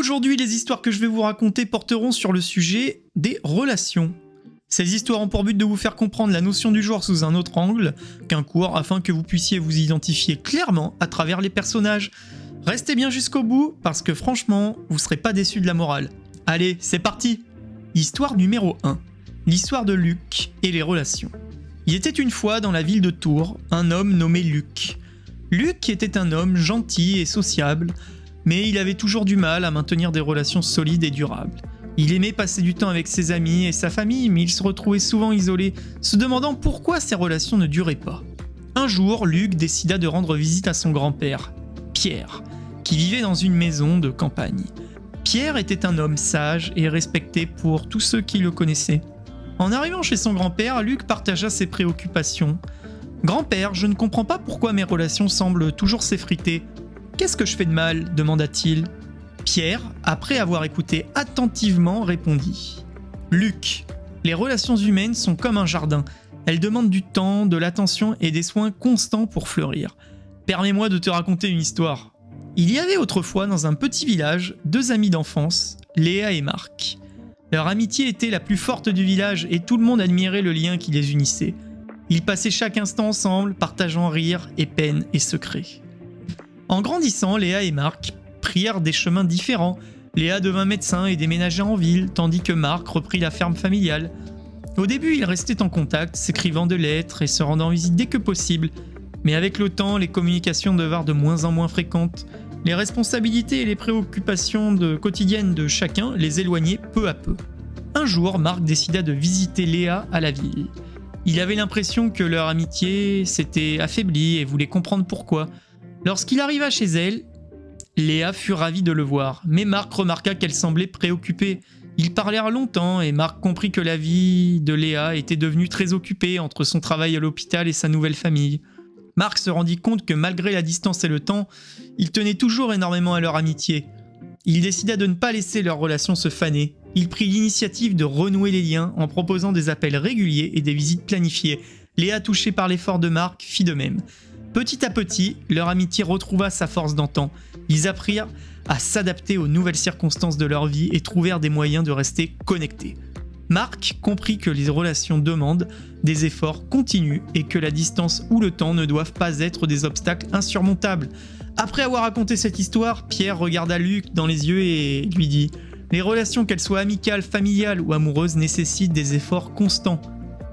Aujourd'hui, les histoires que je vais vous raconter porteront sur le sujet des relations. Ces histoires ont pour but de vous faire comprendre la notion du genre sous un autre angle qu'un cours afin que vous puissiez vous identifier clairement à travers les personnages. Restez bien jusqu'au bout parce que franchement, vous serez pas déçus de la morale. Allez, c'est parti! Histoire numéro 1. L'histoire de Luc et les relations. Il était une fois dans la ville de Tours un homme nommé Luc. Luc était un homme gentil et sociable, mais il avait toujours du mal à maintenir des relations solides et durables. Il aimait passer du temps avec ses amis et sa famille, mais il se retrouvait souvent isolé, se demandant pourquoi ces relations ne duraient pas. Un jour, Luc décida de rendre visite à son grand-père, Pierre, qui vivait dans une maison de campagne. Pierre était un homme sage et respecté pour tous ceux qui le connaissaient. En arrivant chez son grand-père, Luc partagea ses préoccupations. « Grand-père, je ne comprends pas pourquoi mes relations semblent toujours s'effriter. Qu'est-ce que je fais de mal ?» demanda-t-il. Pierre, après avoir écouté attentivement, répondit « Luc, les relations humaines sont comme un jardin. Elles demandent du temps, de l'attention et des soins constants pour fleurir. Permets-moi de te raconter une histoire. Il y avait autrefois dans un petit village 2 amis d'enfance, Léa et Marc. Leur amitié était la plus forte du village et tout le monde admirait le lien qui les unissait. Ils passaient chaque instant ensemble, partageant rires et peines et secrets. En grandissant, Léa et Marc prirent des chemins différents. Léa devint médecin et déménagea en ville, tandis que Marc reprit la ferme familiale. Au début, ils restaient en contact, s'écrivant de lettres et se rendant visite dès que possible. Mais avec le temps, les communications devinrent de moins en moins fréquentes. Les responsabilités et les préoccupations quotidiennes de chacun les éloignaient peu à peu. Un jour, Marc décida de visiter Léa à la ville. Il avait l'impression que leur amitié s'était affaiblie et voulait comprendre pourquoi. Lorsqu'il arriva chez elle, Léa fut ravie de le voir, mais Marc remarqua qu'elle semblait préoccupée. Ils parlèrent longtemps et Marc comprit que la vie de Léa était devenue très occupée entre son travail à l'hôpital et sa nouvelle famille. Marc se rendit compte que malgré la distance et le temps, ils tenaient toujours énormément à leur amitié. Il décida de ne pas laisser leur relation se faner. Il prit l'initiative de renouer les liens en proposant des appels réguliers et des visites planifiées. Léa, touchée par l'effort de Marc, fit de même. Petit à petit, leur amitié retrouva sa force d'antan. Ils apprirent à s'adapter aux nouvelles circonstances de leur vie et trouvèrent des moyens de rester connectés. Marc comprit que les relations demandent des efforts continus et que la distance ou le temps ne doivent pas être des obstacles insurmontables. Après avoir raconté cette histoire, Pierre regarda Luc dans les yeux et lui dit « Les relations, qu'elles soient amicales, familiales ou amoureuses, nécessitent des efforts constants.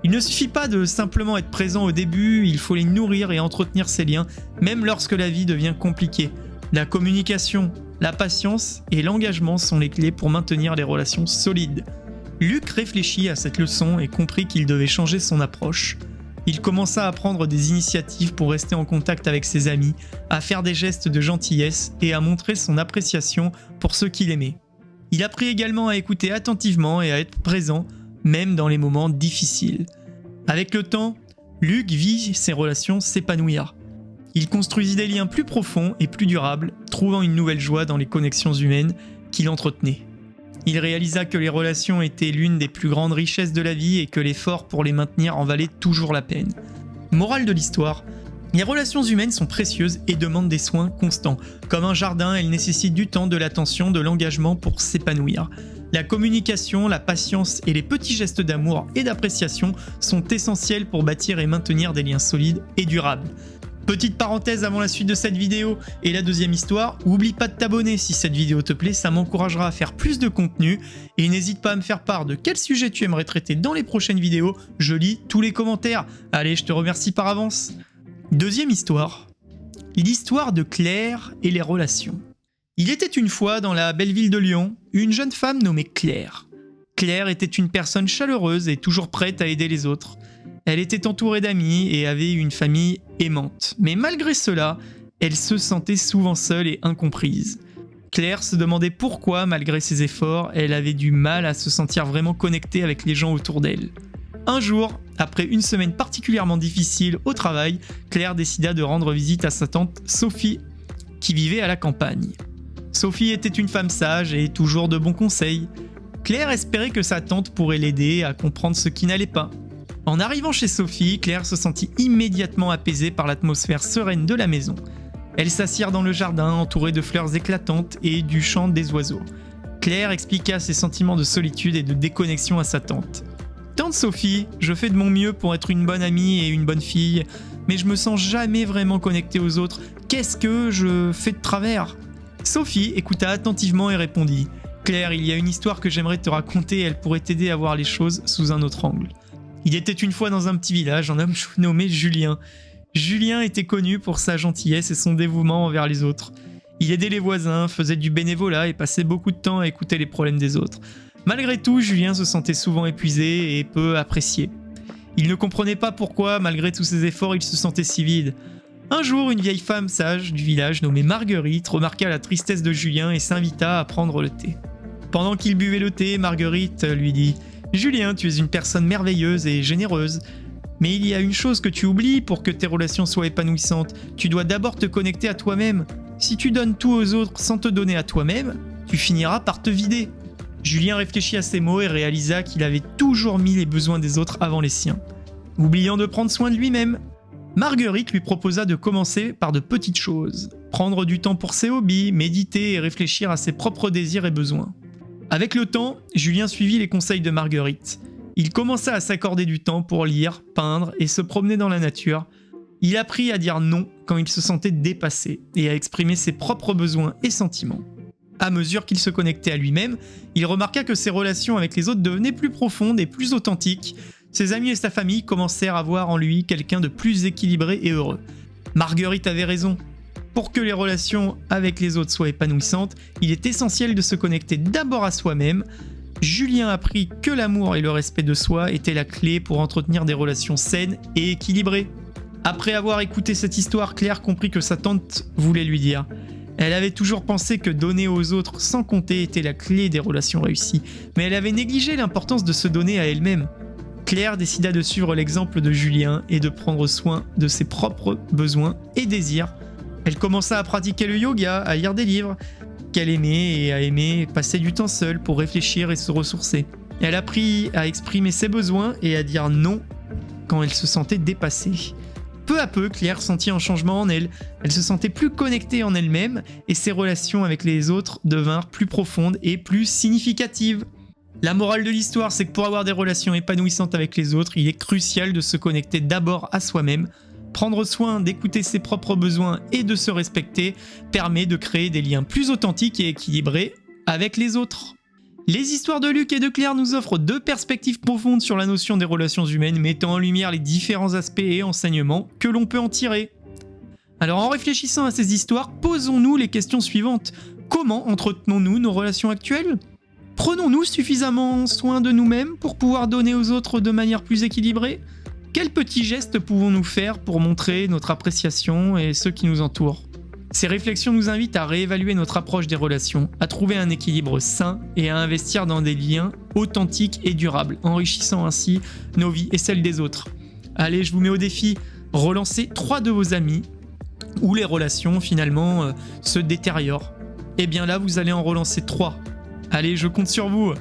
Il ne suffit pas de simplement être présent au début, il faut les nourrir et entretenir ces liens, même lorsque la vie devient compliquée. La communication, la patience et l'engagement sont les clés pour maintenir les relations solides. » Luc réfléchit à cette leçon et comprit qu'il devait changer son approche. Il commença à prendre des initiatives pour rester en contact avec ses amis, à faire des gestes de gentillesse et à montrer son appréciation pour ceux qu'il aimait. Il apprit également à écouter attentivement et à être présent, même dans les moments difficiles. Avec le temps, Luc vit ses relations s'épanouir. Il construisit des liens plus profonds et plus durables, trouvant une nouvelle joie dans les connexions humaines qu'il entretenait. Il réalisa que les relations étaient l'une des plus grandes richesses de la vie et que l'effort pour les maintenir en valait toujours la peine. Morale de l'histoire, les relations humaines sont précieuses et demandent des soins constants. Comme un jardin, elles nécessitent du temps, de l'attention, de l'engagement pour s'épanouir. La communication, la patience et les petits gestes d'amour et d'appréciation sont essentiels pour bâtir et maintenir des liens solides et durables. Petite parenthèse avant la suite de cette vidéo et la deuxième histoire, oublie pas de t'abonner si cette vidéo te plaît, ça m'encouragera à faire plus de contenu et n'hésite pas à me faire part de quel sujet tu aimerais traiter dans les prochaines vidéos, je lis tous les commentaires. Allez, je te remercie par avance. Deuxième histoire, l'histoire de Claire et les relations. Il était une fois dans la belle ville de Lyon, une jeune femme nommée Claire. Claire était une personne chaleureuse et toujours prête à aider les autres. Elle était entourée d'amis et avait une famille aimante. Mais malgré cela, elle se sentait souvent seule et incomprise. Claire se demandait pourquoi, malgré ses efforts, elle avait du mal à se sentir vraiment connectée avec les gens autour d'elle. Un jour, après une semaine particulièrement difficile au travail, Claire décida de rendre visite à sa tante Sophie, qui vivait à la campagne. Sophie était une femme sage et toujours de bons conseils. Claire espérait que sa tante pourrait l'aider à comprendre ce qui n'allait pas. En arrivant chez Sophie, Claire se sentit immédiatement apaisée par l'atmosphère sereine de la maison. Elles s'assirent dans le jardin, entourées de fleurs éclatantes et du chant des oiseaux. Claire expliqua ses sentiments de solitude et de déconnexion à sa tante. « Tante Sophie, je fais de mon mieux pour être une bonne amie et une bonne fille, mais je me sens jamais vraiment connectée aux autres. Qu'est-ce que je fais de travers ?» Sophie écouta attentivement et répondit « Claire, il y a une histoire que j'aimerais te raconter, elle pourrait t'aider à voir les choses sous un autre angle. Il était une fois dans un petit village un homme nommé Julien. Julien était connu pour sa gentillesse et son dévouement envers les autres. Il aidait les voisins, faisait du bénévolat et passait beaucoup de temps à écouter les problèmes des autres. Malgré tout, Julien se sentait souvent épuisé et peu apprécié. Il ne comprenait pas pourquoi, malgré tous ses efforts, il se sentait si vide. Un jour, une vieille femme sage du village nommée Marguerite remarqua la tristesse de Julien et s'invita à prendre le thé. Pendant qu'il buvait le thé, Marguerite lui dit « Julien, tu es une personne merveilleuse et généreuse. Mais il y a une chose que tu oublies pour que tes relations soient épanouissantes. Tu dois d'abord te connecter à toi-même. Si tu donnes tout aux autres sans te donner à toi-même, tu finiras par te vider. » Julien réfléchit à ces mots et réalisa qu'il avait toujours mis les besoins des autres avant les siens, oubliant de prendre soin de lui-même. Marguerite lui proposa de commencer par de petites choses, prendre du temps pour ses hobbies, méditer et réfléchir à ses propres désirs et besoins. Avec le temps, Julien suivit les conseils de Marguerite. Il commença à s'accorder du temps pour lire, peindre et se promener dans la nature. Il apprit à dire non quand il se sentait dépassé et à exprimer ses propres besoins et sentiments. À mesure qu'il se connectait à lui-même, il remarqua que ses relations avec les autres devenaient plus profondes et plus authentiques. Ses amis et sa famille commencèrent à voir en lui quelqu'un de plus équilibré et heureux. Marguerite avait raison. Pour que les relations avec les autres soient épanouissantes, il est essentiel de se connecter d'abord à soi-même. Julien apprit que l'amour et le respect de soi étaient la clé pour entretenir des relations saines et équilibrées. Après avoir écouté cette histoire, Claire comprit que sa tante voulait lui dire. Elle avait toujours pensé que donner aux autres sans compter était la clé des relations réussies, mais elle avait négligé l'importance de se donner à elle-même. Claire décida de suivre l'exemple de Julien et de prendre soin de ses propres besoins et désirs. Elle commença à pratiquer le yoga, à lire des livres qu'elle aimait et à aimer passer du temps seule pour réfléchir et se ressourcer. Elle apprit à exprimer ses besoins et à dire non quand elle se sentait dépassée. Peu à peu, Claire sentit un changement en elle. Elle se sentait plus connectée en elle-même et ses relations avec les autres devinrent plus profondes et plus significatives. La morale de l'histoire, c'est que pour avoir des relations épanouissantes avec les autres, il est crucial de se connecter d'abord à soi-même. Prendre soin d'écouter ses propres besoins et de se respecter permet de créer des liens plus authentiques et équilibrés avec les autres. Les histoires de Luc et de Claire nous offrent deux perspectives profondes sur la notion des relations humaines, mettant en lumière les différents aspects et enseignements que l'on peut en tirer. Alors en réfléchissant à ces histoires, posons-nous les questions suivantes. Comment entretenons-nous nos relations actuelles ? Prenons-nous suffisamment soin de nous-mêmes pour pouvoir donner aux autres de manière plus équilibrée ? Quels petits gestes pouvons-nous faire pour montrer notre appréciation et ceux qui nous entourent ? Ces réflexions nous invitent à réévaluer notre approche des relations, à trouver un équilibre sain et à investir dans des liens authentiques et durables, enrichissant ainsi nos vies et celles des autres. Allez, je vous mets au défi, relancez 3 de vos amis où les relations finalement se détériorent. Et bien là, vous allez en relancer 3. Allez, je compte sur vous.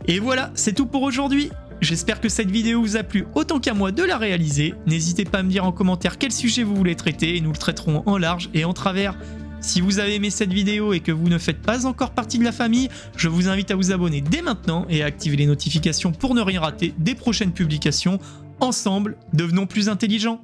Et voilà, c'est tout pour aujourd'hui. J'espère que cette vidéo vous a plu autant qu'à moi de la réaliser. N'hésitez pas à me dire en commentaire quel sujet vous voulez traiter et nous le traiterons en large et en travers. Si vous avez aimé cette vidéo et que vous ne faites pas encore partie de la famille, je vous invite à vous abonner dès maintenant et à activer les notifications pour ne rien rater des prochaines publications. Ensemble, devenons plus intelligents.